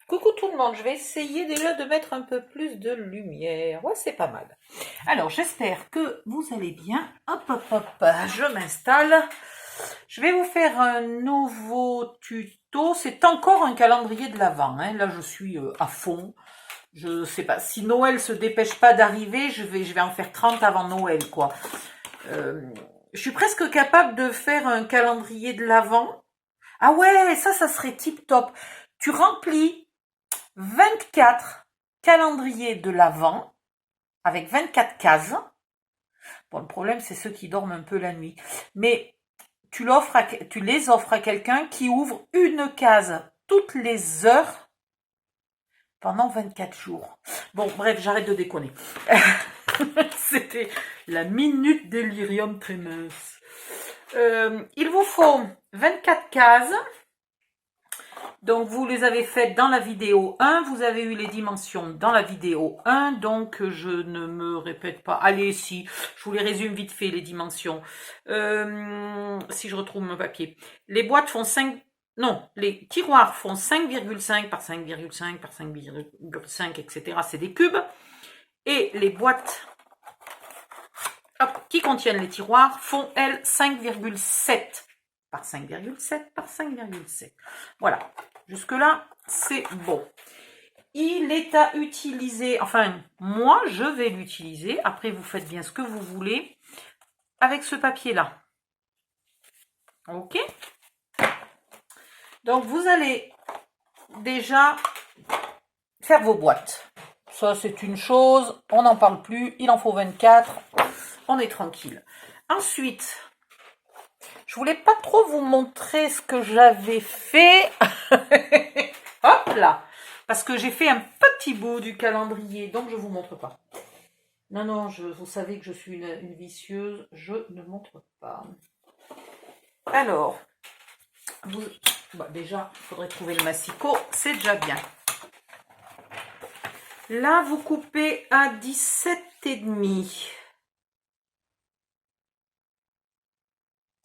Coucou tout le monde, je vais essayer déjà de mettre un peu plus de lumière. Ouais, c'est pas mal. Alors, j'espère que vous allez bien. Hop, hop, hop, je m'installe. Je vais vous faire un nouveau tuto. C'est encore un calendrier de l'Avent. Là, je suis à fond. Je sais pas, si Noël se dépêche pas d'arriver, je vais en faire 30 avant Noël, quoi. Je suis presque capable de faire un calendrier de l'Avent. Ah ouais, ça serait tip top. Tu remplis 24 calendriers de l'Avent avec 24 cases. Bon, le problème, c'est ceux qui dorment un peu la nuit. Mais tu les offres à quelqu'un qui ouvre une case toutes les heures pendant 24 jours. Bon, bref, j'arrête de déconner. C'était la minute délirium tremens. Il vous faut 24 cases. Donc, vous les avez faites dans la vidéo 1, vous avez eu les dimensions dans la vidéo 1, donc je ne me répète pas. Allez, si, je vous les résume vite fait, les dimensions. Si je retrouve mon papier. Les boîtes font 5... Non, les tiroirs font 5,5 par 5,5 par 5,5, etc. C'est des cubes. Et les boîtes qui contiennent les tiroirs font, elles, 5,7 par 5,7 par 5,7. Voilà. Jusque-là, c'est bon. Il est à utiliser, enfin, moi, je vais l'utiliser. Après, vous faites bien ce que vous voulez avec ce papier-là. OK? Donc, vous allez déjà faire vos boîtes. Ça, c'est une chose. On n'en parle plus. Il en faut 24. On est tranquille. Ensuite, je voulais pas trop vous montrer ce que j'avais fait. Hop là. Parce que j'ai fait un petit bout du calendrier, donc je ne vous montre pas. Non, vous savez que je suis une vicieuse, je ne montre pas. Alors, déjà, il faudrait trouver le massicot, c'est déjà bien. Là, vous coupez à 17,5.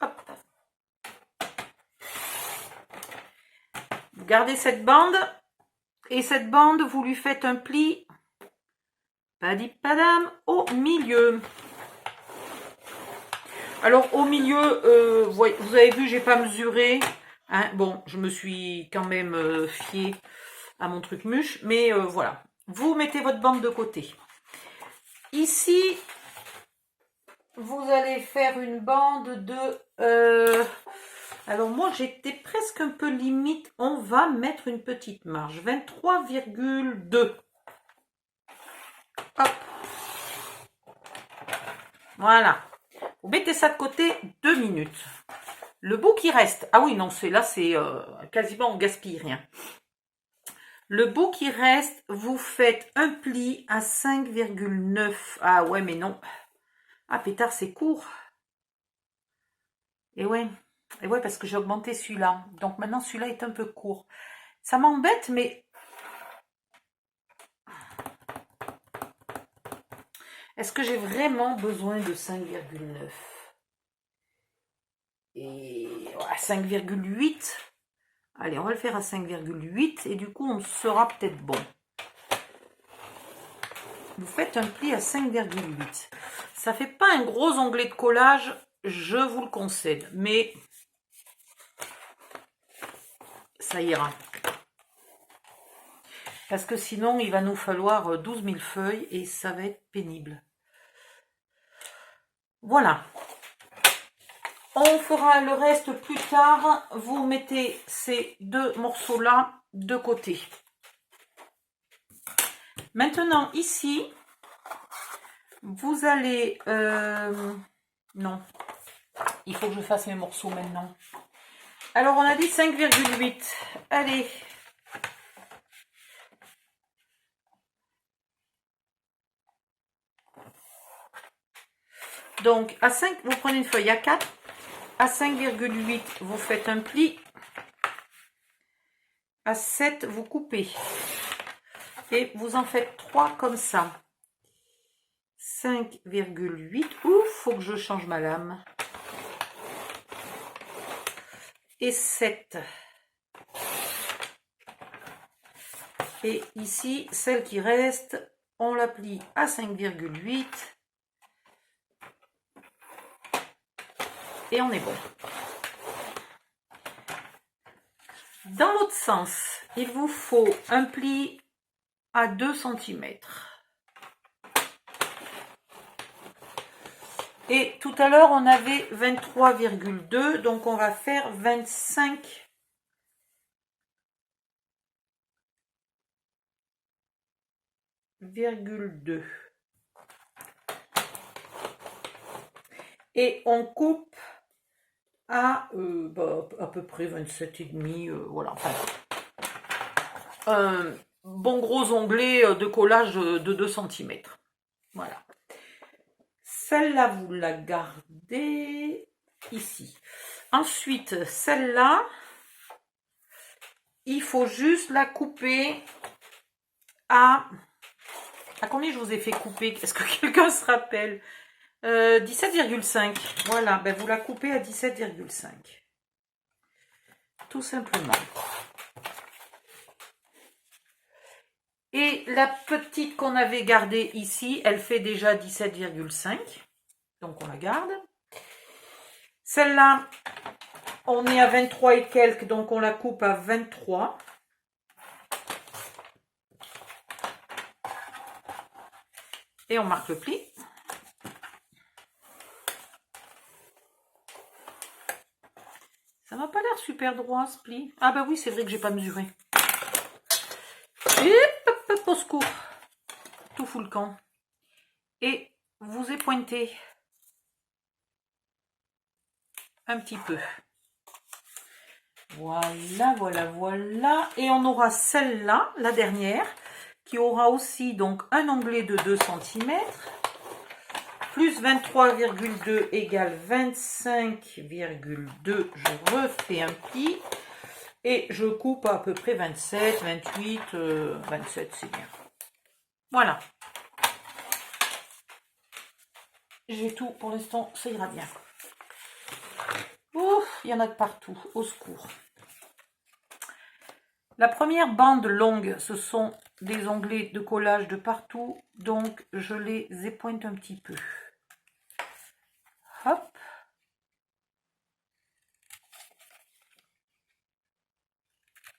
Hop. Vous gardez cette bande, et cette bande, vous lui faites un pli, padam, au milieu. Alors, au milieu, vous avez vu, j'ai pas mesuré. Hein, bon, je me suis quand même fiée à mon truc mûche. Mais voilà. Vous mettez votre bande de côté. Ici, vous allez faire une bande de... alors, moi, j'étais presque un peu limite. On va mettre une petite marge. 23,2. Hop. Voilà. Vous mettez ça de côté 2 minutes. Le bout qui reste, ah oui, non, c'est quasiment on gaspille rien. Le bout qui reste, vous faites un pli à 5,9. Ah ouais, mais non. Ah, pétard, c'est court. Et ouais, parce que j'ai augmenté celui-là. Donc maintenant, celui-là est un peu court. Ça m'embête, mais... est-ce que j'ai vraiment besoin de 5,9? Et 5,8. Allez, on va le faire à 5,8 et du coup, on sera peut-être bon. Vous faites un pli à 5,8. Ça fait pas un gros onglet de collage, je vous le concède, mais ça ira. Parce que sinon, il va nous falloir 12 000 feuilles et ça va être pénible. Voilà. On fera le reste plus tard. Vous mettez ces deux morceaux-là de côté. Maintenant, ici, vous allez... non, il faut que je fasse mes morceaux maintenant. Alors, on a dit 5,8. Allez. Donc, à 5, vous prenez une feuille à 4. À 5,8, vous faites un pli. À 7, vous coupez. Et vous en faites 3 comme ça. 5,8. Ouf, faut que je change ma lame. Et 7. Et ici, celle qui reste, on la plie à 5,8. Et on est bon. Dans l'autre sens, il vous faut un pli à 2 cm. Et tout à l'heure, on avait 23,2, donc on va faire 25,2. Et on coupe à peu près 27,5, voilà. Enfin, un bon gros onglet de collage de 2 cm. Voilà. Celle-là, vous la gardez ici. Ensuite, celle-là, il faut juste la couper à combien je vous ai fait couper? Est-ce que quelqu'un se rappelle? 17,5. Voilà, ben vous la coupez à 17,5. Tout simplement. Et la petite qu'on avait gardée ici, elle fait déjà 17,5. Donc on la garde. Celle-là, on est à 23 et quelques, donc on la coupe à 23. Et on marque le pli. Ça m'a pas l'air super droit ce pli. Ah bah oui, c'est vrai que j'ai pas mesuré. Et hop, au secours. Tout fout le camp. Et vous épointez un petit peu. Voilà, voilà, voilà. Et on aura celle-là, la dernière, qui aura aussi donc un onglet de 2 cm. Plus 23,2 égale 25,2. Je refais un pli. Et je coupe à peu près 27, 28, 27, c'est bien. Voilà. J'ai tout pour l'instant, ça ira bien. Ouf, il y en a de partout, au secours. La première bande longue, ce sont des onglets de collage de partout, donc je les épointe un petit peu. Hop.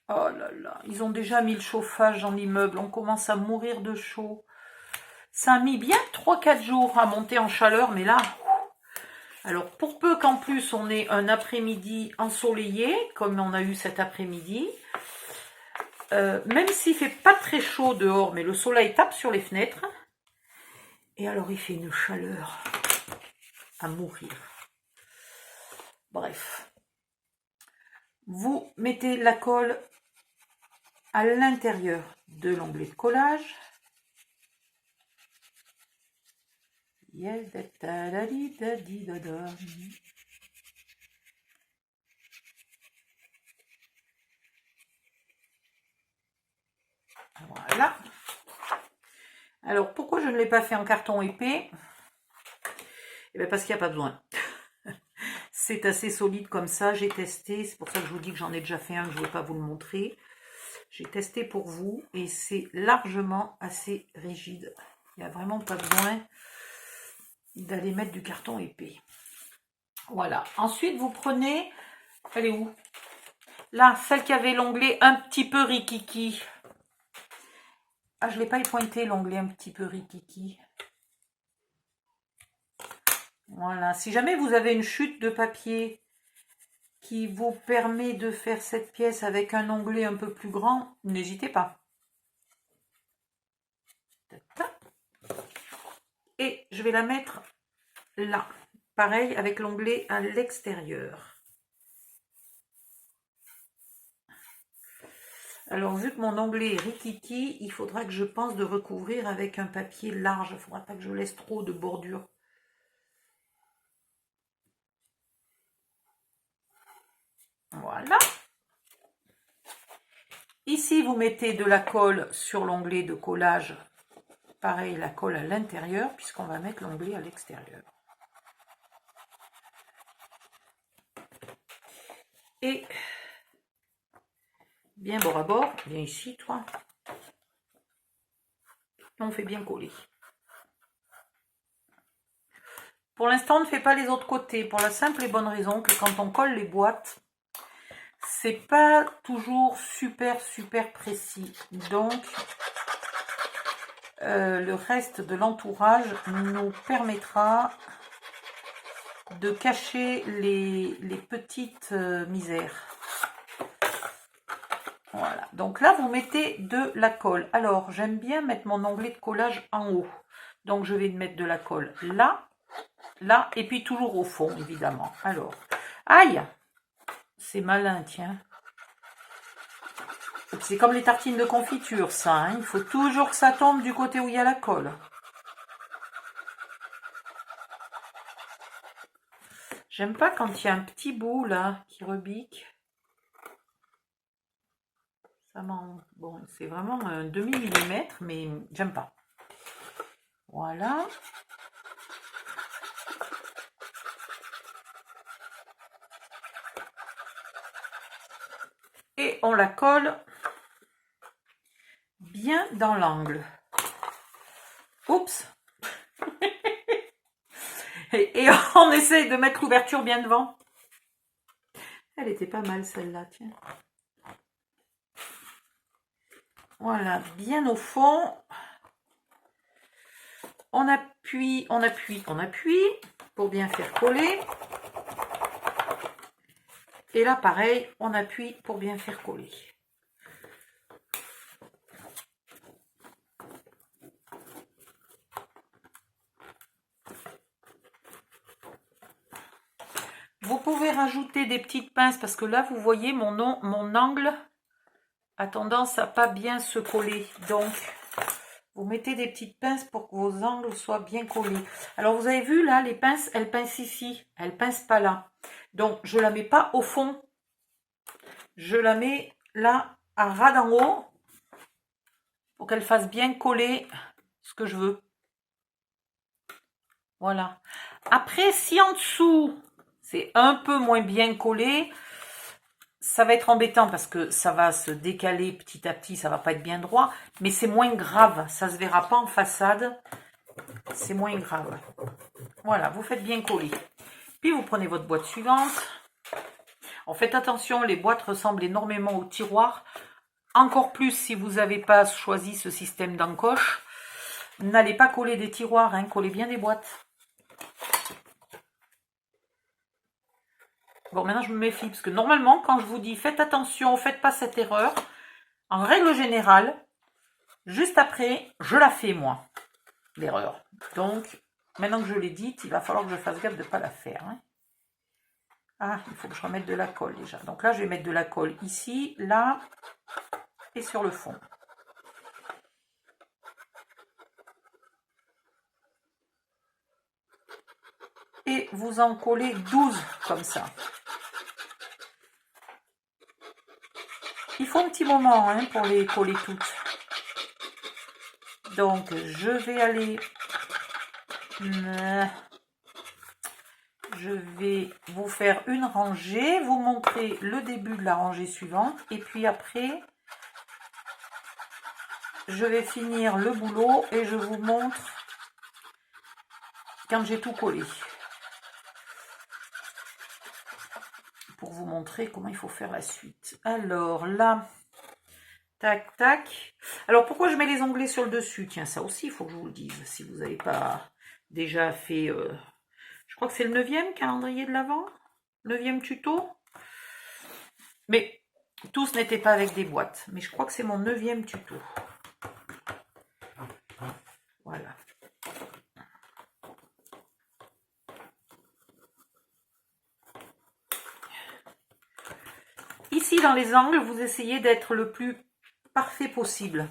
Oh là là, ils ont déjà mis le chauffage dans l'immeuble, on commence à mourir de chaud. Ça a mis bien 3-4 jours à monter en chaleur, mais là... Alors, pour peu qu'en plus on ait un après-midi ensoleillé, comme on a eu cet après-midi, même s'il fait pas très chaud dehors, mais le soleil tape sur les fenêtres, et alors il fait une chaleur à mourir. Bref. Vous mettez la colle à l'intérieur de l'onglet de collage. Voilà. Alors, pourquoi je ne l'ai pas fait en carton épais? Eh bien, parce qu'il n'y a pas besoin. C'est assez solide comme ça, j'ai testé. C'est pour ça que je vous dis que j'en ai déjà fait un, que je ne vais pas vous le montrer. J'ai testé pour vous et c'est largement assez rigide. Il n'y a vraiment pas besoin d'aller mettre du carton épais. Voilà. Ensuite, vous prenez... Elle est où? Là, celle qui avait l'onglet un petit peu rikiki. Ah, je ne l'ai pas épointé, l'onglet un petit peu rikiki. Voilà. Si jamais vous avez une chute de papier qui vous permet de faire cette pièce avec un onglet un peu plus grand, n'hésitez pas. Et je vais la mettre là. Pareil avec l'onglet à l'extérieur. Alors, vu que mon onglet est rikiki, il faudra que je pense de recouvrir avec un papier large. Il ne faudra pas que je laisse trop de bordure. Voilà. Ici, vous mettez de la colle sur l'onglet de collage. Pareil, la colle à l'intérieur, puisqu'on va mettre l'onglet à l'extérieur. Et bien bord à bord, viens ici, toi. on fait bien coller. Pour l'instant, on ne fait pas les autres côtés, pour la simple et bonne raison que quand on colle les boîtes, c'est pas toujours super précis. Donc, le reste de l'entourage nous permettra de cacher les petites misères. Voilà, donc là vous mettez de la colle. Alors j'aime bien mettre mon onglet de collage en haut. Donc je vais mettre de la colle là, là, et puis toujours au fond évidemment. Alors, aïe, c'est malin, tiens. C'est comme les tartines de confiture ça, hein. Il faut toujours que ça tombe du côté où il y a la colle. J'aime pas quand il y a un petit bout là qui rebique. Bon, c'est vraiment un demi-millimètre, mais j'aime pas. Voilà. Et on la colle bien dans l'angle. Oups. et on essaie de mettre l'ouverture bien devant. Elle était pas mal celle-là, tiens. Voilà, bien au fond. On appuie, on appuie, on appuie pour bien faire coller. Et là, pareil, on appuie pour bien faire coller. Vous pouvez rajouter des petites pinces parce que là, vous voyez, mon angle a tendance à pas bien se coller. Donc, vous mettez des petites pinces pour que vos angles soient bien collés. Alors, vous avez vu, là, les pinces, elles pincent ici. Elles pincent pas là. Donc, je la mets pas au fond. Je la mets là, à ras d'en haut, pour qu'elle fasse bien coller ce que je veux. Voilà. Après, si en dessous, c'est un peu moins bien collé, ça va être embêtant parce que ça va se décaler petit à petit, ça va pas être bien droit, mais c'est moins grave, ça se verra pas en façade, c'est moins grave. Voilà, vous faites bien coller. Puis vous prenez votre boîte suivante. En fait attention, les boîtes ressemblent énormément au tiroir, encore plus si vous n'avez pas choisi ce système d'encoche. N'allez pas coller des tiroirs, hein, collez bien des boîtes. Bon, maintenant je me méfie, parce que normalement, quand je vous dis faites attention, faites pas cette erreur, en règle générale, juste après, je la fais moi, l'erreur. Donc, maintenant que je l'ai dite, il va falloir que je fasse gaffe de ne pas la faire. Hein. Ah, il faut que je remette de la colle déjà. Donc là, je vais mettre de la colle ici, là, et sur le fond. Et vous en collez 12 comme ça. Il faut un petit moment hein, pour les coller toutes. Donc, je vais aller... Je vais vous faire une rangée, vous montrer le début de la rangée suivante. Et puis après, je vais finir le boulot et je vous montre quand j'ai tout collé. Pour vous montrer comment il faut faire la suite. Alors là, tac, tac. Alors pourquoi je mets les onglets sur le dessus? Tiens, ça aussi, il faut que je vous le dise. Si vous n'avez pas déjà fait... je crois que c'est le 9e calendrier de l'Avent. 9e tuto. Mais tous n'étaient pas avec des boîtes. Mais je crois que c'est mon 9e tuto. Voilà. Ici, dans les angles, vous essayez d'être le plus parfait possible.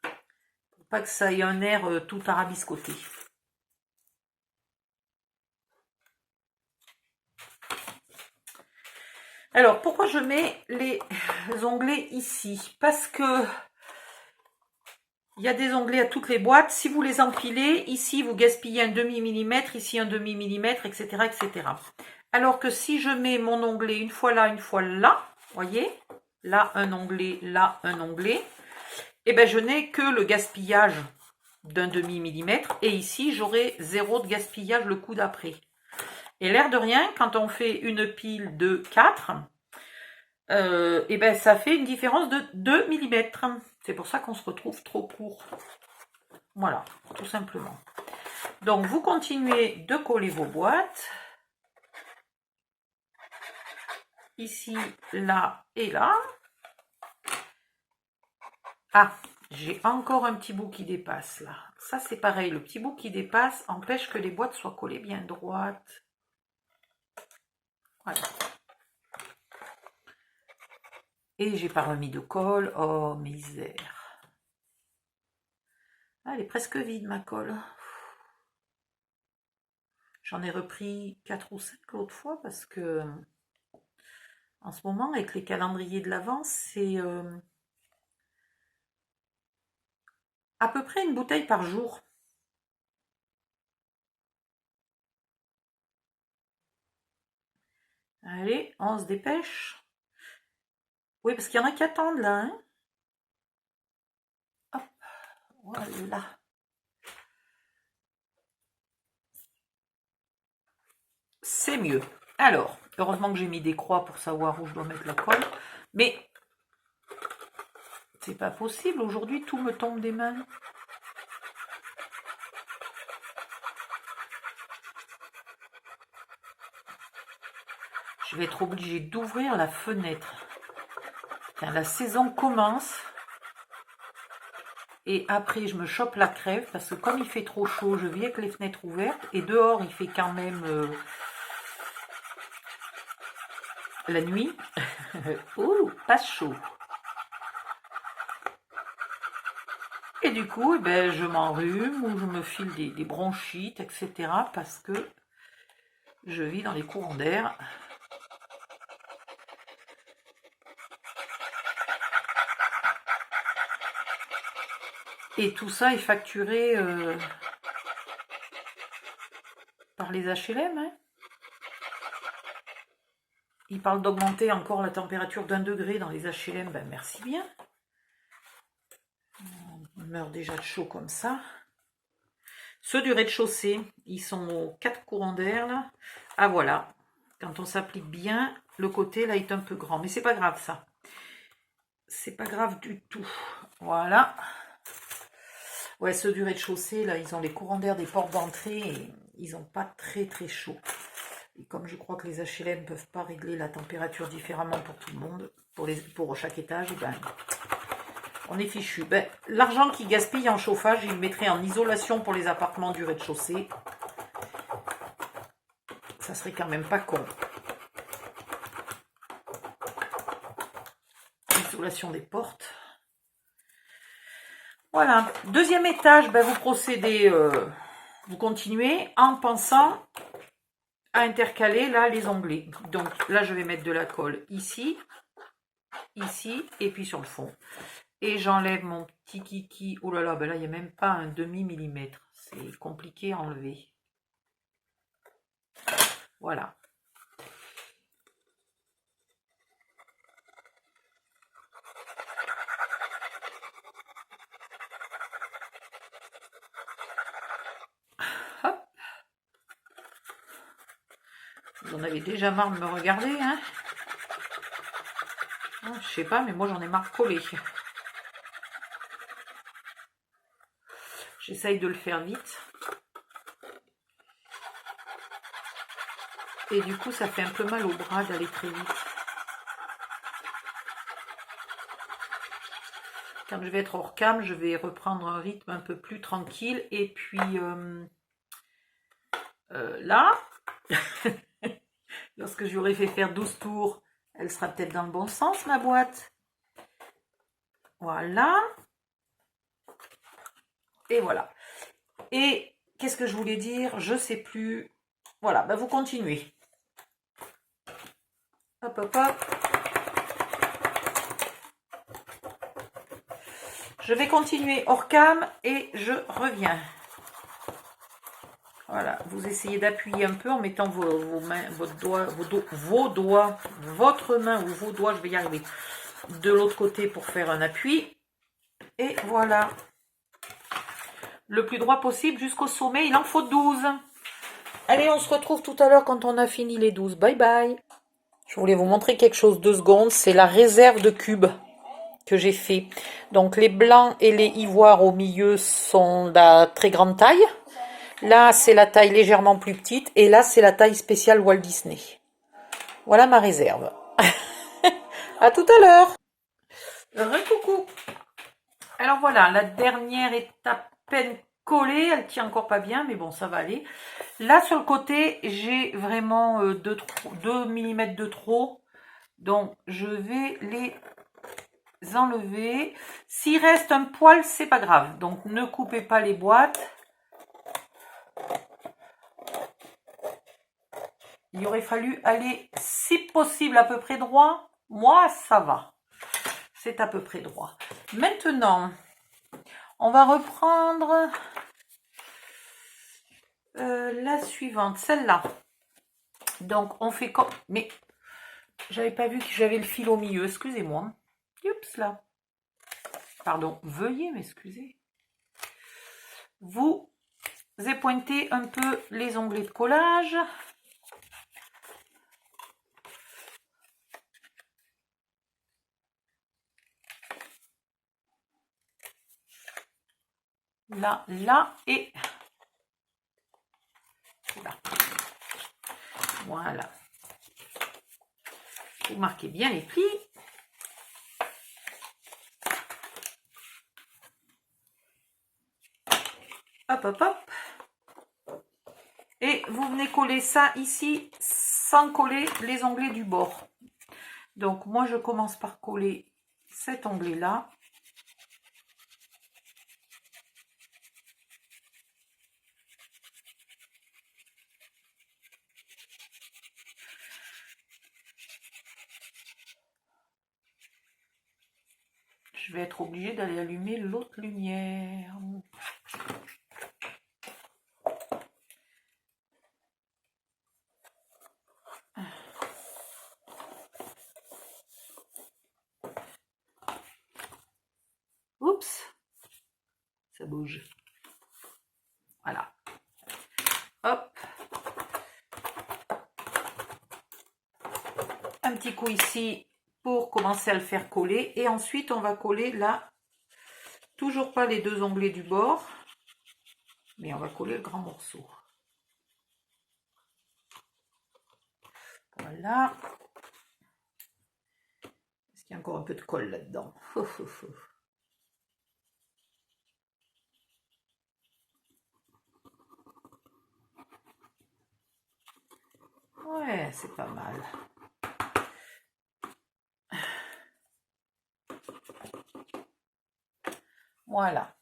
Pour pas que ça ait un air tout arabiscoté. Alors, pourquoi je mets les onglets ici? Parce que il y a des onglets à toutes les boîtes. Si vous les empilez, ici, vous gaspillez un demi-millimètre, ici un demi-millimètre, etc., etc. Alors que si je mets mon onglet une fois là, voyez, là un onglet, et ben je n'ai que le gaspillage d'un demi-millimètre. Et ici, j'aurai 0 de gaspillage le coup d'après. Et l'air de rien, quand on fait une pile de 4, et ben ça fait une différence de 2 millimètres. C'est pour ça qu'on se retrouve trop court. Voilà, tout simplement. Donc, vous continuez de coller vos boîtes. Ici, là et là. Ah, j'ai encore un petit bout qui dépasse là. Ça, c'est pareil. Le petit bout qui dépasse empêche que les boîtes soient collées bien droites. Voilà. Et j'ai pas remis de colle. Oh, misère. Ah, elle est presque vide, ma colle. J'en ai repris 4 ou 5 l'autre fois parce que en ce moment, avec les calendriers de l'Avent, c'est à peu près une bouteille par jour. Allez, on se dépêche. Oui, parce qu'il y en a qui attendent là. Hein. Hop, voilà. C'est mieux. Alors, heureusement que j'ai mis des croix pour savoir où je dois mettre la colle. Mais c'est pas possible. Aujourd'hui, tout me tombe des mains. Je vais être obligée d'ouvrir la fenêtre. Enfin, la saison commence. Et après, je me chope la crève. Parce que comme il fait trop chaud, je vis avec les fenêtres ouvertes. Et dehors, il fait quand même la nuit. Ouh, pas chaud. Et du coup, eh ben, je m'enrhume ou je me file des bronchites, etc. Parce que je vis dans les courants d'air. Et tout ça est facturé par les HLM. Hein. Ils parlent d'augmenter encore la température d'1 degré dans les HLM. Ben merci bien. On meurt déjà de chaud comme ça. Ceux du rez-de-chaussée, ils sont aux 4 courants d'air là. Ah voilà. Quand on s'applique bien, le côté là est un peu grand. Mais c'est pas grave ça. C'est pas grave du tout. Voilà. Ouais, ceux du rez-de-chaussée, là, ils ont les courants d'air des portes d'entrée et ils n'ont pas très très chaud. Et comme je crois que les HLM ne peuvent pas régler la température différemment pour tout le monde, pour chaque étage, ben, on est fichu. Ben, l'argent qui gaspille en chauffage, il le mettrait en isolation pour les appartements du rez-de-chaussée. Ça serait quand même pas con. Isolation des portes. Voilà, deuxième étage, ben vous procédez, vous continuez en pensant à intercaler là les onglets. Donc là, je vais mettre de la colle ici, ici et puis sur le fond. Et j'enlève mon petit kiki. Oh là là, ben là, il n'y a même pas un demi-millimètre. C'est compliqué à enlever. Voilà. Vous en avez déjà marre de me regarder, hein? Oh, je sais pas, mais moi j'en ai marre de coller. J'essaye de le faire vite. Et du coup, ça fait un peu mal au bras d'aller très vite. Quand je vais être hors cam, je vais reprendre un rythme un peu plus tranquille. Et puis là, lorsque j'aurai fait faire 12 tours, elle sera peut-être dans le bon sens, ma boîte. Voilà. Et voilà. Et qu'est-ce que je voulais dire? Je sais plus. Voilà, bah vous continuez. Hop, hop, hop. Je vais continuer hors cam et je reviens. Voilà, vous essayez d'appuyer un peu en mettant vos mains, votre main ou vos doigts, je vais y arriver, de l'autre côté pour faire un appui. Et voilà. Le plus droit possible jusqu'au sommet. Il en faut 12. Allez, on se retrouve tout à l'heure quand on a fini les 12. Bye bye. Je voulais vous montrer quelque chose 2 secondes. C'est la réserve de cubes que j'ai fait. Donc les blancs et les ivoires au milieu sont de la très grande taille. Là, c'est la taille légèrement plus petite. Et là, c'est la taille spéciale Walt Disney. Voilà ma réserve. À tout à l'heure. Recoucou. Alors voilà, la dernière est à peine collée. Elle tient encore pas bien, mais bon, ça va aller. Là, sur le côté, j'ai vraiment 2 mm de trop. Donc, je vais les enlever. S'il reste un poil, c'est pas grave. Donc, ne coupez pas les boîtes. Il aurait fallu aller, si possible, à peu près droit. Moi, ça va. C'est à peu près droit. Maintenant, on va reprendre la suivante, celle-là. Donc, on fait comme... Mais, j'avais pas vu que j'avais le fil au milieu. Excusez-moi. Oups, là. Pardon, veuillez m'excuser. Vous épointez un peu les onglets de collage. Là, là et là. Voilà. Vous marquez bien les plis. Hop, hop, hop. Et vous venez coller ça ici sans coller les onglets du bord. Donc, moi, je commence par coller cet onglet-là. Je vais être obligée d'aller allumer l'autre lumière. Oups, ça bouge. Voilà. Hop. Un petit coup ici pour commencer à le faire coller. Et ensuite, on va coller là, toujours pas les 2 onglets du bord, mais on va coller le grand morceau. Voilà. Est-ce qu'il y a encore un peu de colle là-dedans? Ouais, c'est pas mal. Voilà.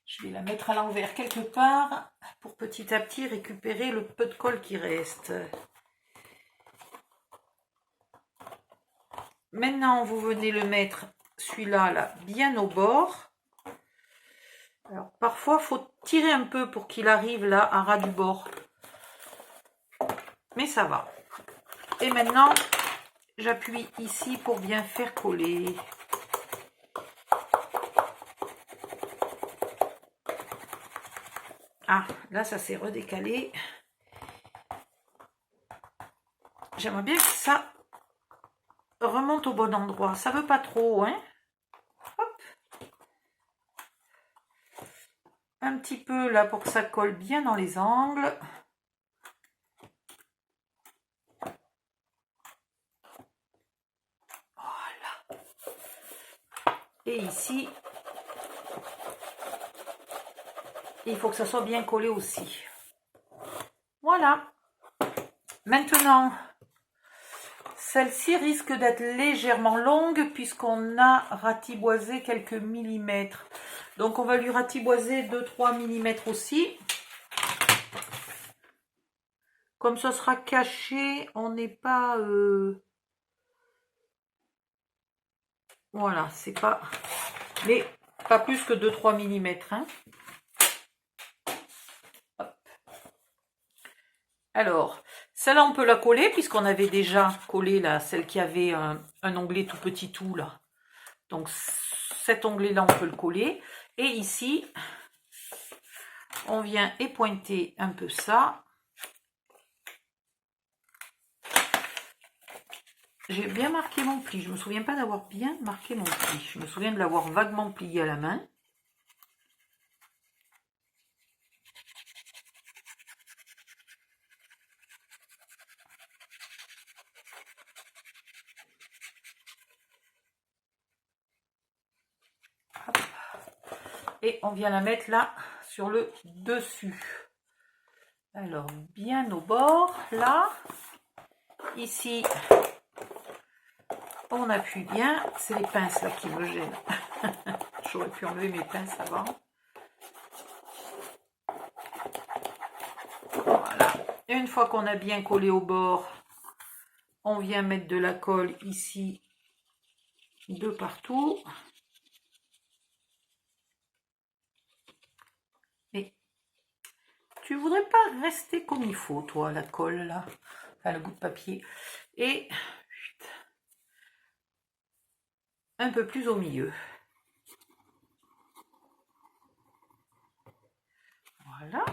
Je vais la mettre à l'envers quelque part pour petit à petit récupérer le peu de colle qui reste. Maintenant, vous venez le mettre, celui-là, là, bien au bord. Alors, parfois, il faut tirer un peu pour qu'il arrive là, à ras du bord. Mais ça va. Et maintenant, j'appuie ici pour bien faire coller. Ah, là, ça s'est redécalé. J'aimerais bien que ça remonte au bon endroit. Ça veut pas trop, hein. Hop. Un petit peu là pour que ça colle bien dans les angles. Voilà. Et ici, il faut que ça soit bien collé aussi. Voilà. Maintenant, celle-ci risque d'être légèrement longue puisqu'on a ratiboisé quelques millimètres. Donc on va lui ratiboiser 2-3 millimètres aussi. Comme ça sera caché, on n'est pas... Voilà, c'est pas... Mais pas plus que 2-3 millimètres. Hein. Alors, celle-là, on peut la coller puisqu'on avait déjà collé là, celle qui avait un onglet tout petit tout là. Donc, cet onglet-là, on peut le coller. Et ici, on vient épointer un peu ça. J'ai bien marqué mon pli. Je ne me souviens pas d'avoir bien marqué mon pli. Je me souviens de l'avoir vaguement plié à la main. Hop. Et on vient la mettre là, sur le dessus. Alors, bien au bord, là. Ici, on appuie bien. C'est les pinces là qui me gênent. J'aurais pu enlever mes pinces avant. Voilà. Et une fois qu'on a bien collé au bord, on vient mettre de la colle ici, de partout. Et tu voudrais pas rester comme il faut, toi, la colle là, enfin le bout de papier. Et un peu plus au milieu. Voilà.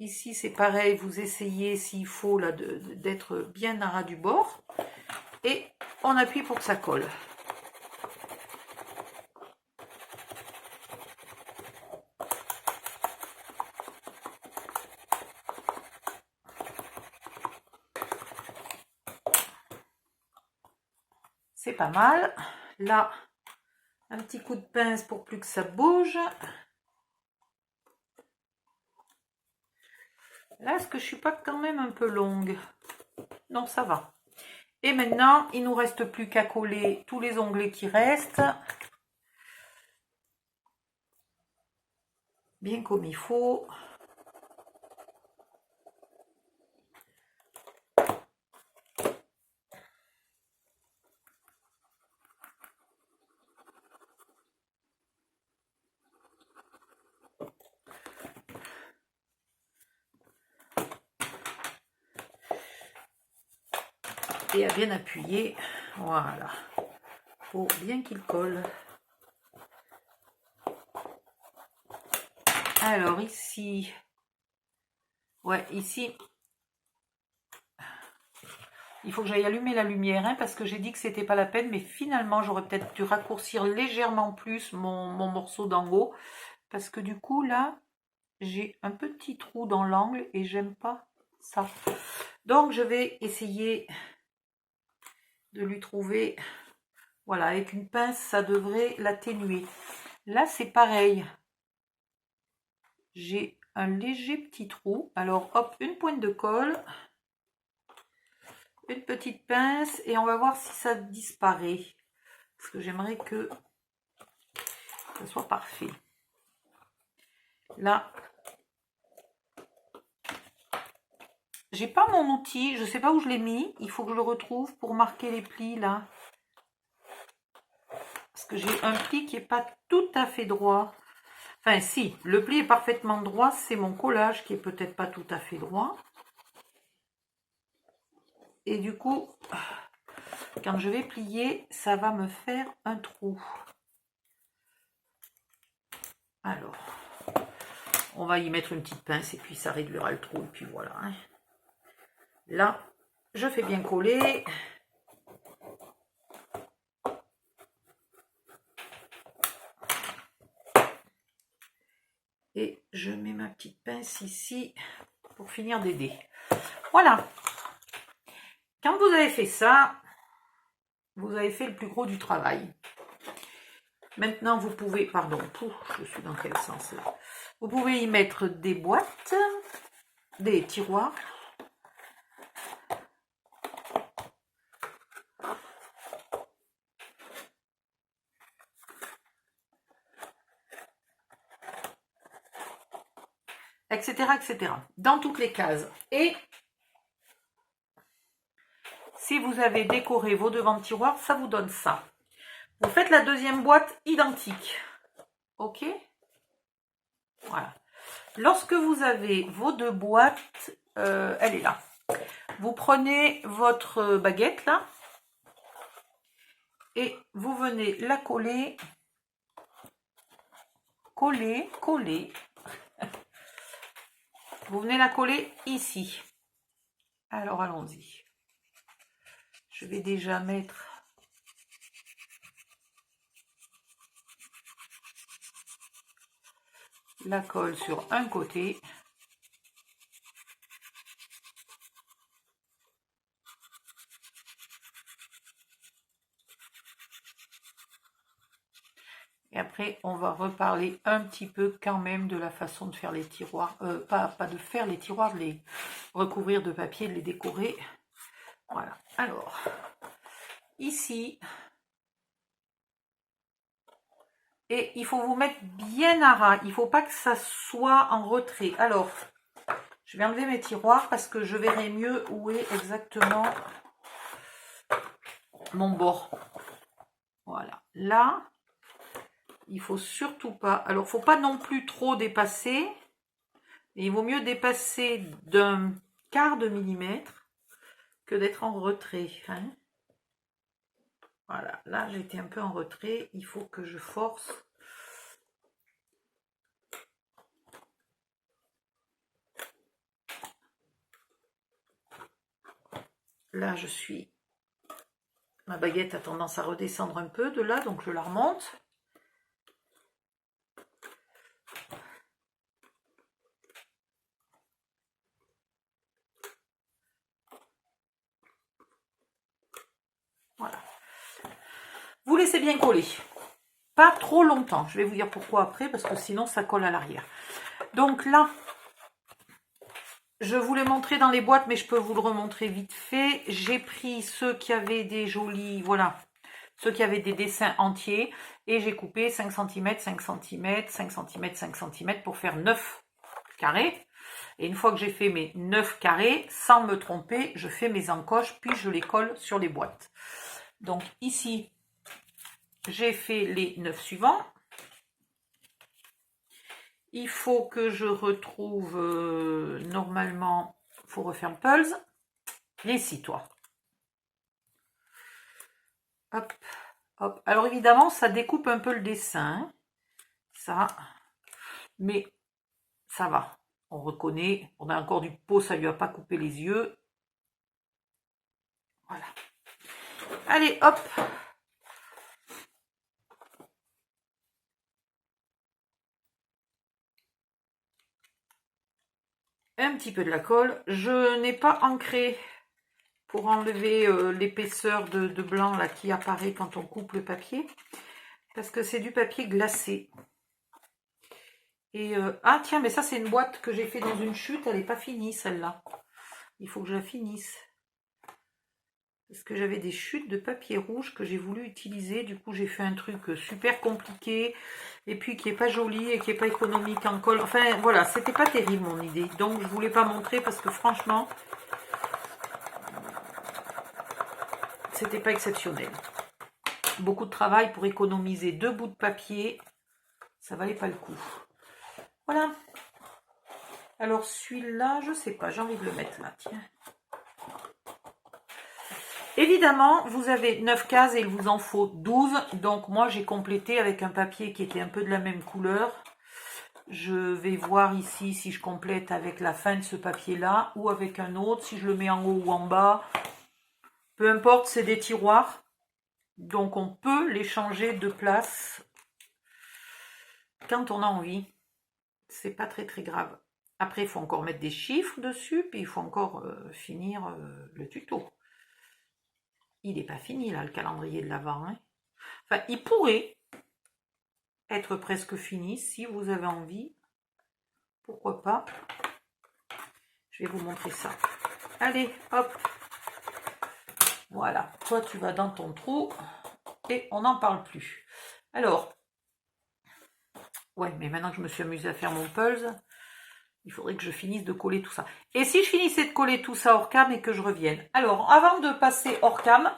Ici, c'est pareil, vous essayez s'il faut là d'être bien à ras du bord. Et on appuie pour que ça colle. C'est pas mal. Là, un petit coup de pince pour plus que ça bouge. Là, est-ce que je suis pas quand même un peu longue? Non, ça va. Et maintenant, il nous reste plus qu'à coller tous les onglets qui restent. Bien comme il faut. Et à bien appuyer, voilà, pour bien qu'il colle. Alors ici, ouais, ici, il faut que j'aille allumer la lumière, hein, parce que j'ai dit que c'était pas la peine, mais finalement, j'aurais peut-être dû raccourcir légèrement plus mon morceau d'en haut, parce que du coup, là, j'ai un petit trou dans l'angle et j'aime pas ça. Donc, je vais essayer de lui trouver, voilà, avec une pince, ça devrait l'atténuer. Là, c'est pareil. J'ai un léger petit trou. Alors, hop, une pointe de colle, une petite pince, et on va voir si ça disparaît. Parce que j'aimerais que ça soit parfait. Là, j'ai pas mon outil, je sais pas où je l'ai mis. Il faut que je le retrouve pour marquer les plis, là. Parce que j'ai un pli qui est pas tout à fait droit. Enfin, si, le pli est parfaitement droit, c'est mon collage qui est peut-être pas tout à fait droit. Et du coup, quand je vais plier, ça va me faire un trou. Alors, on va y mettre une petite pince et puis ça réduira le trou. Et puis voilà. Hein. Là, je fais bien coller. Et je mets ma petite pince ici pour finir d'aider. Voilà. Quand vous avez fait ça, vous avez fait le plus gros du travail. Maintenant, vous pouvez... Pardon, je suis dans quel sens là? Vous pouvez y mettre des boîtes, des tiroirs. Etc., etc. Dans toutes les cases. Et si vous avez décoré vos devants de tiroirs, ça vous donne ça. Vous faites la deuxième boîte identique. Ok? Voilà. Lorsque vous avez vos deux boîtes, elle est là. Vous prenez votre baguette là. et vous venez la coller, coller, coller. Vous venez la coller ici. Alors allons-y. Je vais déjà mettre la colle sur un côté. Et après, on va reparler un petit peu quand même de la façon de faire les tiroirs. Pas de faire les tiroirs, de les recouvrir de papier, de les décorer. Voilà. Alors, ici. Et il faut vous mettre bien à ras. Il ne faut pas que ça soit en retrait. Alors, je vais enlever mes tiroirs parce que je verrai mieux où est exactement mon bord. Voilà. Là, il faut surtout pas. Alors, il ne faut pas non plus trop dépasser. Il vaut mieux dépasser d'un quart de millimètre que d'être en retrait. Hein. Voilà. Là, j'étais un peu en retrait. Il faut que je force. Là, je suis... Ma baguette a tendance à redescendre un peu de là, donc je la remonte. Voilà. Vous laissez bien coller. Pas trop longtemps. Je vais vous dire pourquoi après, parce que sinon ça colle à l'arrière. Donc là, je vous l'ai montré dans les boîtes, mais je peux vous le remontrer vite fait. J'ai pris ceux qui avaient des jolis, voilà, ceux qui avaient des dessins entiers, et j'ai coupé 5 cm, 5 cm, 5 cm, 5 cm pour faire 9 carrés. Et une fois que j'ai fait mes 9 carrés, sans me tromper, je fais mes encoches, puis je les colle sur les boîtes. Donc ici, j'ai fait les 9 suivants. Il faut que je retrouve, normalement, il faut refaire le pulse. Viens ici, toi. Hop, hop. Alors évidemment, ça découpe un peu le dessin. Ça. Mais ça va. On reconnaît. On a encore du pot, ça ne lui a pas coupé les yeux. Voilà. Allez, hop. Un petit peu de la colle. Je n'ai pas ancré pour enlever l'épaisseur de blanc là qui apparaît quand on coupe le papier. Parce que c'est du papier glacé. Et ah tiens, mais ça c'est une boîte que j'ai fait dans une chute. Elle n'est pas finie celle-là. Il faut que je la finisse. Parce que j'avais des chutes de papier rouge que j'ai voulu utiliser. Du coup, j'ai fait un truc super compliqué. Et puis qui n'est pas joli et qui n'est pas économique en colle. Enfin, voilà, c'était pas terrible mon idée. Donc, je ne voulais pas montrer parce que franchement, c'était pas exceptionnel. Beaucoup de travail pour économiser 2 bouts de papier. Ça valait pas le coup. Voilà. Alors, celui-là, je sais pas. J'ai envie de le mettre là, tiens. Évidemment, vous avez 9 cases et il vous en faut 12. Donc, moi, j'ai complété avec un papier qui était un peu de la même couleur. Je vais voir ici si je complète avec la fin de ce papier-là ou avec un autre, si je le mets en haut ou en bas. Peu importe, c'est des tiroirs. Donc, on peut les changer de place quand on a envie. C'est pas très très grave. Après, il faut encore mettre des chiffres dessus, puis il faut encore finir le tuto. Il n'est pas fini là, le calendrier de l'Avent. Hein. Enfin, il pourrait être presque fini si vous avez envie. Pourquoi pas. Je vais vous montrer ça. Allez, hop. Voilà. Toi, tu vas dans ton trou et on n'en parle plus. Alors, ouais, mais maintenant que je me suis amusée à faire mon pulse, il faudrait que je finisse de coller tout ça. Et si je finissais de coller tout ça hors cam et que je revienne. Alors, avant de passer hors cam,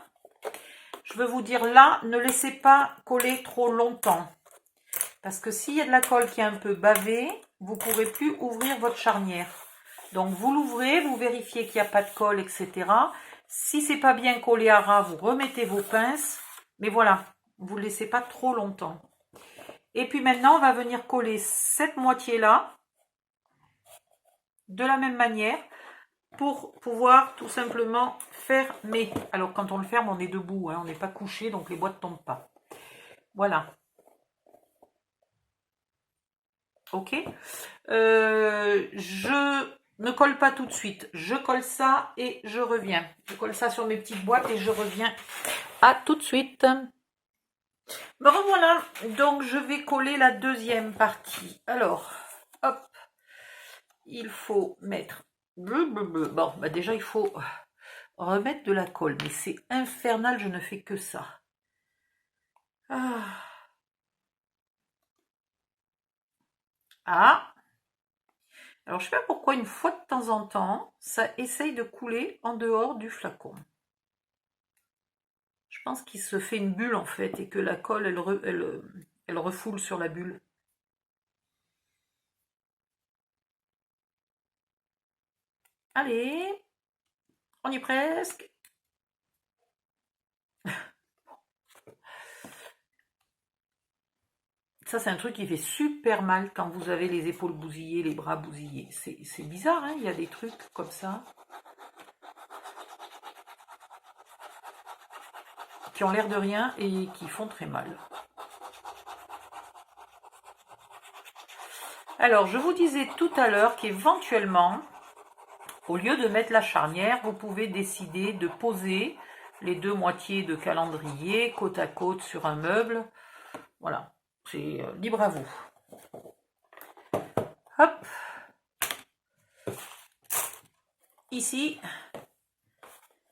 je veux vous dire là, ne laissez pas coller trop longtemps. Parce que s'il y a de la colle qui est un peu bavée, vous ne pourrez plus ouvrir votre charnière. Donc, vous l'ouvrez, vous vérifiez qu'il n'y a pas de colle, etc. Si ce n'est pas bien collé à ras, vous remettez vos pinces Mais voilà, vous ne le laissez pas trop longtemps. Et puis maintenant, on va venir coller cette moitié-là de la même manière pour pouvoir tout simplement fermer. Alors quand on le ferme, on est debout, hein, on n'est pas couché, donc les boîtes ne tombent pas. Voilà. Ok. Je ne colle pas tout de suite. Je colle ça et je reviens. Je colle ça sur mes petites boîtes et je reviens. À tout de suite. Me revoilà. Donc je vais coller la deuxième partie. Alors, hop. Il faut mettre... Bon, bah déjà il faut remettre de la colle. Mais c'est infernal, je ne fais que ça. Ah. Alors, je ne sais pas pourquoi, une fois de temps en temps, ça essaye de couler en dehors du flacon. Je pense qu'il se fait une bulle, en fait, et que la colle, elle refoule sur la bulle. Allez, on y est presque. Ça, c'est un truc qui fait super mal quand vous avez les épaules bousillées, les bras bousillés. C'est bizarre, hein, il y a des trucs comme ça qui ont l'air de rien et qui font très mal. Alors, je vous disais tout à l'heure qu'éventuellement, au lieu de mettre la charnière, vous pouvez décider de poser les deux moitiés de calendrier côte à côte sur un meuble. Voilà, c'est libre à vous. Hop. Ici,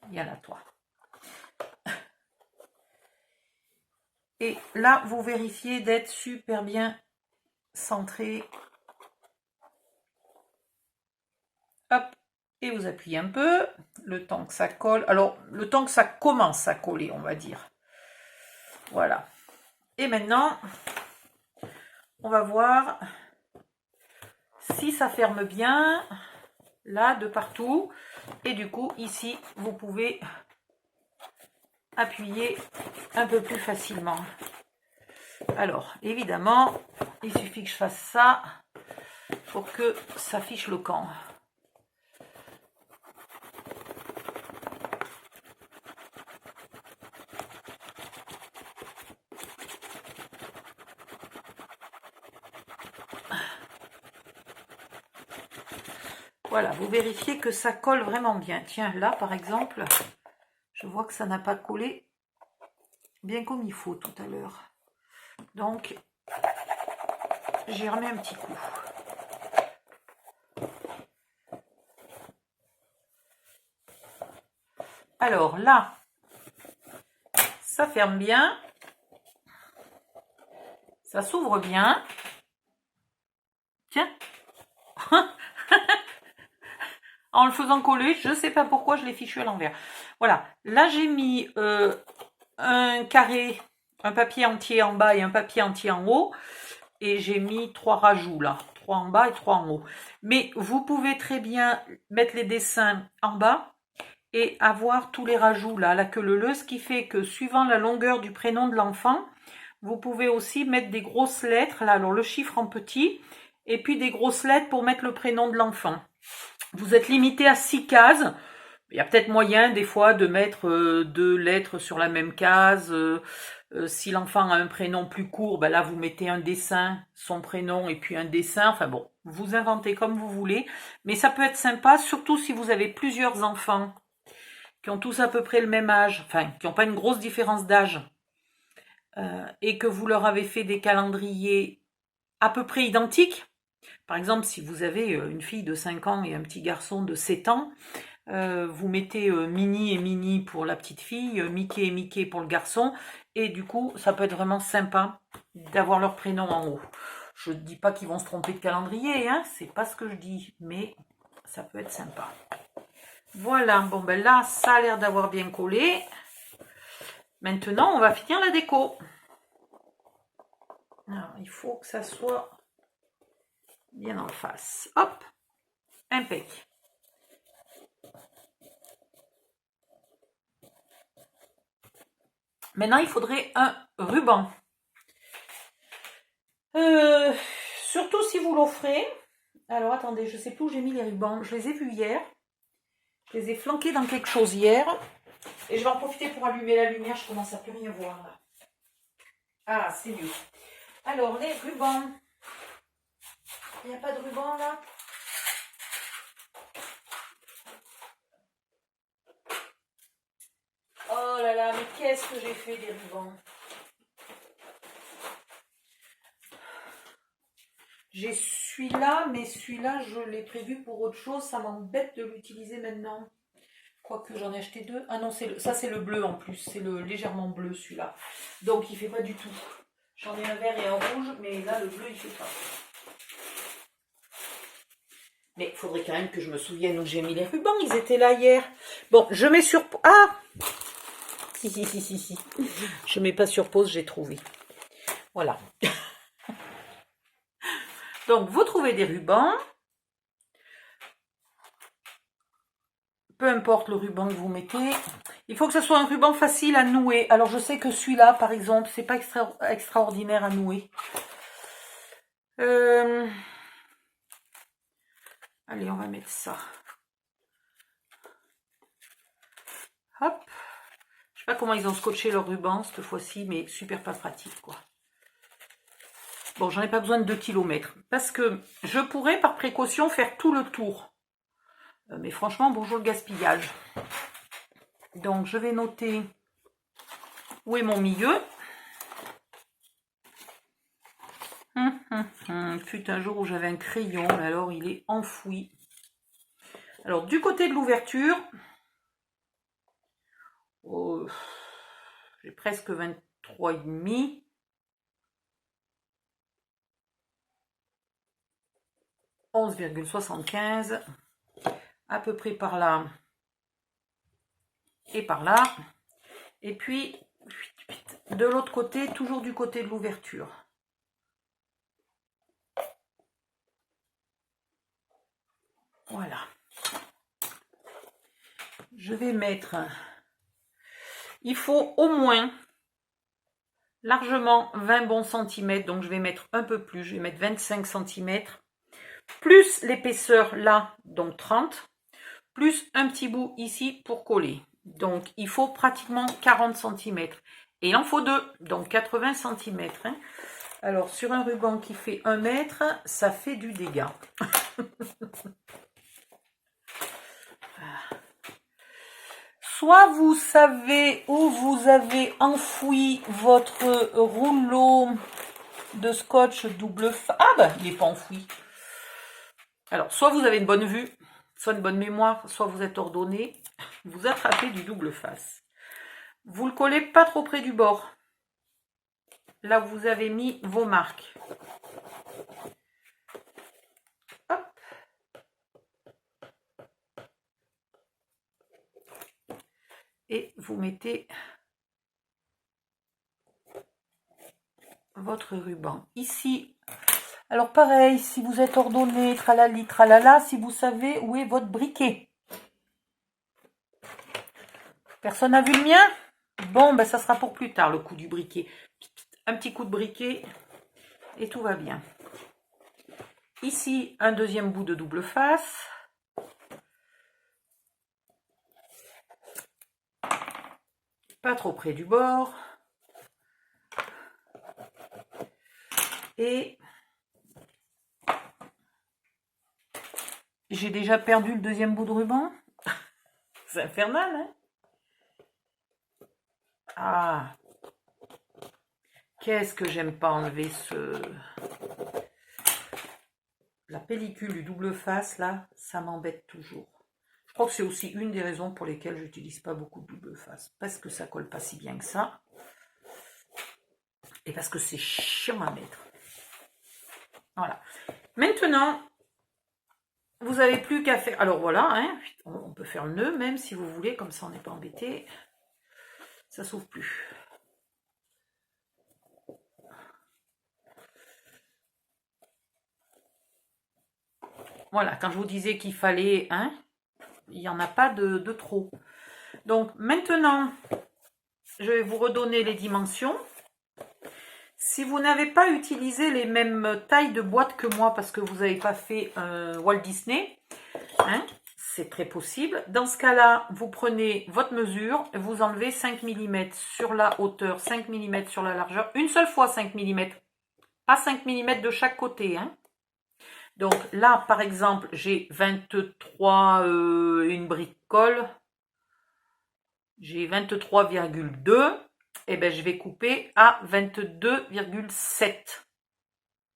il y en a trois. Et là, vous vérifiez d'être super bien centré. Hop. Et vous appuyez un peu, le temps que ça colle. Alors, le temps que ça commence à coller, on va dire. Voilà. Et maintenant, on va voir si ça ferme bien, là, de partout. Et du coup, ici, vous pouvez appuyer un peu plus facilement. Alors, évidemment, il suffit que je fasse ça pour que ça fiche le camp. Voilà, vous vérifiez que ça colle vraiment bien. Tiens, là, par exemple, je vois que ça n'a pas collé bien comme il faut tout à l'heure. Donc, j'y remets un petit coup. Alors là, ça ferme bien. Ça s'ouvre bien. Tiens. En le faisant coller, je ne sais pas pourquoi je l'ai fichu à l'envers. Voilà, là j'ai mis un carré, un papier entier en bas et un papier entier en haut. Et j'ai mis 3 rajouts là, 3 en bas et 3 en haut. Mais vous pouvez très bien mettre les dessins en bas et avoir tous les rajouts là, la queue leu-leu, ce qui fait que suivant la longueur du prénom de l'enfant, vous pouvez aussi mettre des grosses lettres, là, alors le chiffre en petit, et puis des grosses lettres pour mettre le prénom de l'enfant. Vous êtes limité à 6 cases. Il y a peut-être moyen des fois de mettre 2 lettres sur la même case. Si l'enfant a un prénom plus court, ben là vous mettez un dessin, son prénom et puis un dessin. Enfin bon, vous inventez comme vous voulez. Mais ça peut être sympa, surtout si vous avez plusieurs enfants qui ont tous à peu près le même âge, enfin qui n'ont pas une grosse différence d'âge, et que vous leur avez fait des calendriers à peu près identiques. Par exemple, si vous avez une fille de 5 ans et un petit garçon de 7 ans, vous mettez Minnie et Minnie pour la petite fille, Mickey et Mickey pour le garçon, et du coup, ça peut être vraiment sympa d'avoir leur prénom en haut. Je ne dis pas qu'ils vont se tromper de calendrier, hein, c'est pas ce que je dis, mais ça peut être sympa. Voilà, bon ben là, ça a l'air d'avoir bien collé. Maintenant, on va finir la déco. Alors, il faut que ça soit bien en face. Hop, impec. Maintenant, il faudrait un ruban. Surtout si vous l'offrez. Alors, attendez, je ne sais plus où j'ai mis les rubans. Je les ai vus hier. Je les ai flanqués dans quelque chose hier. Et je vais en profiter pour allumer la lumière. Je commence à plus rien voir là. Ah, c'est mieux. Alors, les rubans. Il n'y a pas de ruban là? Oh là là, mais qu'est-ce que j'ai fait des rubans? J'ai celui-là, mais celui-là, je l'ai prévu pour autre chose. Ça m'embête de l'utiliser maintenant. Quoique j'en ai acheté deux. Ah non, ça c'est le bleu en plus. C'est le légèrement bleu celui-là. Donc il fait pas du tout. J'en ai un vert et un rouge, mais là le bleu il fait pas. Mais il faudrait quand même que je me souvienne où j'ai mis les rubans. Ils étaient là hier. Bon, je mets sur... Ah! Si. Je mets pas sur pause, j'ai trouvé. Voilà. Donc, vous trouvez des rubans. Peu importe le ruban que vous mettez. Il faut que ce soit un ruban facile à nouer. Alors, je sais que celui-là, par exemple, c'est pas extraordinaire à nouer. Allez, on va mettre ça. Hop. Je sais pas comment ils ont scotché leur ruban cette fois-ci, mais super pas pratique, quoi. Bon, j'en ai pas besoin de 2 km. Parce que je pourrais, par précaution, faire tout le tour. Mais franchement, bonjour le gaspillage. Donc, je vais noter où est mon milieu. Fut un jour où j'avais un crayon, mais alors il est enfoui. Alors, du côté de l'ouverture, oh, j'ai presque 23,5. 11,75. À peu près par là et par là. Et puis, de l'autre côté, toujours du côté de l'ouverture. Voilà. Je vais mettre... Il faut au moins largement 20 bons centimètres. Donc, je vais mettre un peu plus. Je vais mettre 25 centimètres. Plus l'épaisseur là, donc 30. Plus un petit bout ici pour coller. Donc, il faut pratiquement 40 centimètres. Et il en faut deux, donc 80 centimètres. Hein. Alors, sur un ruban qui fait 1 mètre, ça fait du dégât. Soit vous savez où vous avez enfoui votre rouleau de scotch double face. Ah ben, il n'est pas enfoui. Alors, soit vous avez une bonne vue, soit une bonne mémoire, soit vous êtes ordonné. Vous attrapez du double face. Vous le collez pas trop près du bord. Là où vous avez mis vos marques. Hop. Et vous mettez votre ruban ici. Alors pareil, si vous êtes ordonné, tralali, tralala, si vous savez où est votre briquet. Personne n'a vu le mien? Bon, ben ça sera pour plus tard le coup du briquet. Un petit coup de briquet et tout va bien. Ici, un deuxième bout de double face. Pas trop près du bord. Et j'ai déjà perdu le deuxième bout de ruban. C'est infernal, hein? Ah, qu'est-ce que j'aime pas enlever la pellicule du double face, là, ça m'embête toujours. Je crois que c'est aussi une des raisons pour lesquelles j'utilise pas beaucoup de double face. Parce que ça colle pas si bien que ça. Et parce que c'est chiant à mettre. Voilà. Maintenant, vous n'avez plus qu'à faire... Alors voilà, hein, on peut faire le nœud même si vous voulez, comme ça on n'est pas embêté. Ça s'ouvre plus. Voilà, quand je vous disais qu'il fallait, hein, il n'y en a pas de trop. Donc maintenant, je vais vous redonner les dimensions. Si vous n'avez pas utilisé les mêmes tailles de boîte que moi, parce que vous n'avez pas fait un Walt Disney, hein, c'est très possible. Dans ce cas-là, vous prenez votre mesure, vous enlevez 5 mm sur la hauteur, 5 mm sur la largeur, une seule fois 5 mm, pas 5 mm de chaque côté. Hein. Donc là, par exemple, j'ai 23, une bricole, j'ai 23,2. Et bien, je vais couper à 22,7.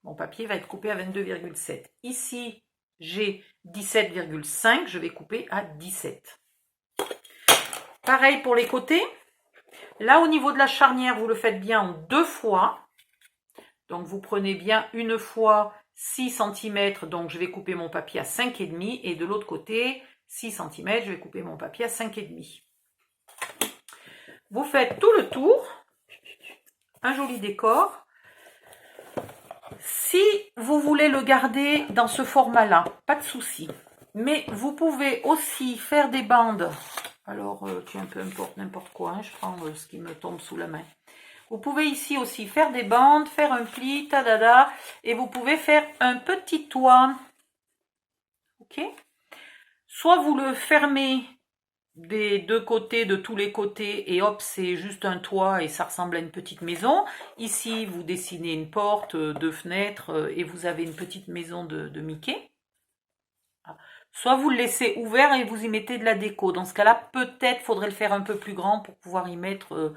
Mon papier va être coupé à 22,7. Ici, j'ai 17,5. Je vais couper à 17. Pareil pour les côtés. Là, au niveau de la charnière, vous le faites bien en 2 fois. Donc, vous prenez bien une fois 6 cm. Donc, je vais couper mon papier à 5,5. Et de l'autre côté, 6 cm, je vais couper mon papier à 5,5. Vous faites tout le tour, un joli décor. Si vous voulez le garder dans ce format-là, pas de souci. Mais vous pouvez aussi faire des bandes. Alors, tiens, peu importe, n'importe quoi, hein, je prends ce qui me tombe sous la main. Vous pouvez ici aussi faire des bandes, faire un pli, tadada, et vous pouvez faire un petit toit. Ok? Soit vous le fermez des deux côtés, de tous les côtés, et hop, c'est juste un toit et ça ressemble à une petite maison. Ici, vous dessinez une porte, 2 fenêtres, et vous avez une petite maison de Mickey. Soit vous le laissez ouvert et vous y mettez de la déco. Dans ce cas-là, peut-être faudrait le faire un peu plus grand pour pouvoir y mettre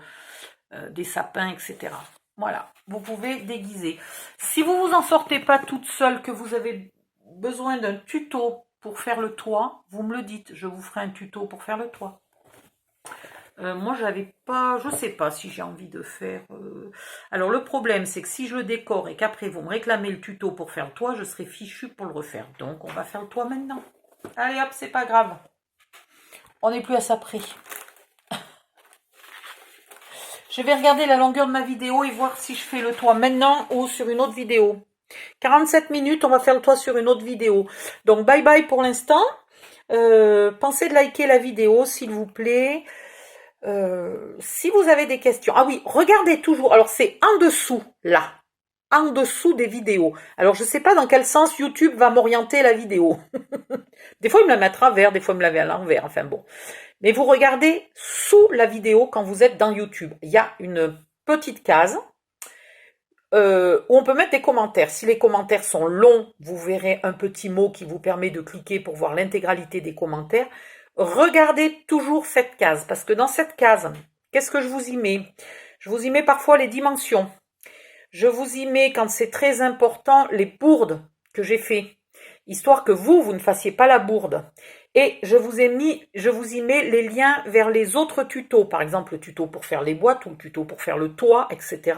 des sapins, etc. Voilà, vous pouvez déguiser. Si vous vous en sortez pas toute seule, que vous avez besoin d'un tuto pour faire le toit, vous me le dites, je vous ferai un tuto pour faire le toit. Moi, j'avais pas, je sais pas si j'ai envie de faire. Alors, le problème, c'est que si je le décore et qu'après vous me réclamez le tuto pour faire le toit, je serai fichue pour le refaire. Donc, on va faire le toit maintenant. Allez hop, c'est pas grave. On n'est plus à ça près. Je vais regarder la longueur de ma vidéo et voir si je fais le toit maintenant ou sur une autre vidéo. 47 minutes, on va faire le toit sur une autre vidéo. Donc, bye bye pour l'instant. Pensez de liker la vidéo, s'il vous plaît. Si vous avez des questions. Ah oui, regardez toujours. Alors, c'est en dessous, là. En dessous des vidéos. Alors, je ne sais pas dans quel sens YouTube va m'orienter la vidéo. Des fois, il me la met à travers, des fois, il me la met à l'envers. Enfin, bon. Mais vous regardez sous la vidéo quand vous êtes dans YouTube. Il y a une petite case où on peut mettre des commentaires. Si les commentaires sont longs, vous verrez un petit mot qui vous permet de cliquer pour voir l'intégralité des commentaires. Regardez toujours cette case, parce que dans cette case, qu'est-ce que je vous y mets? Je vous y mets parfois les dimensions. Je vous y mets, quand c'est très important, les bourdes que j'ai fait, histoire que vous ne fassiez pas la bourde. Et je vous y mets les liens vers les autres tutos, par exemple le tuto pour faire les boîtes ou le tuto pour faire le toit, etc.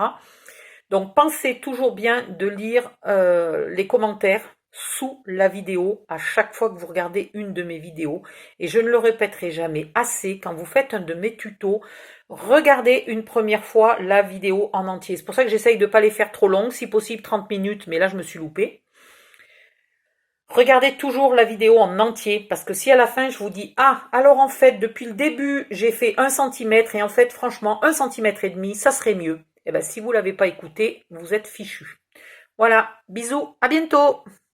Donc, pensez toujours bien de lire les commentaires sous la vidéo à chaque fois que vous regardez une de mes vidéos. Et je ne le répéterai jamais assez, quand vous faites un de mes tutos, regardez une première fois la vidéo en entier. C'est pour ça que j'essaye de ne pas les faire trop longues, si possible 30 minutes, mais là je me suis loupée. Regardez toujours la vidéo en entier, parce que si à la fin je vous dis « Ah, alors en fait, depuis le début, j'ai fait 1 cm, et en fait, franchement, 1,5 cm, ça serait mieux. » Eh bien, si vous ne l'avez pas écouté, vous êtes fichu. Voilà, bisous, à bientôt.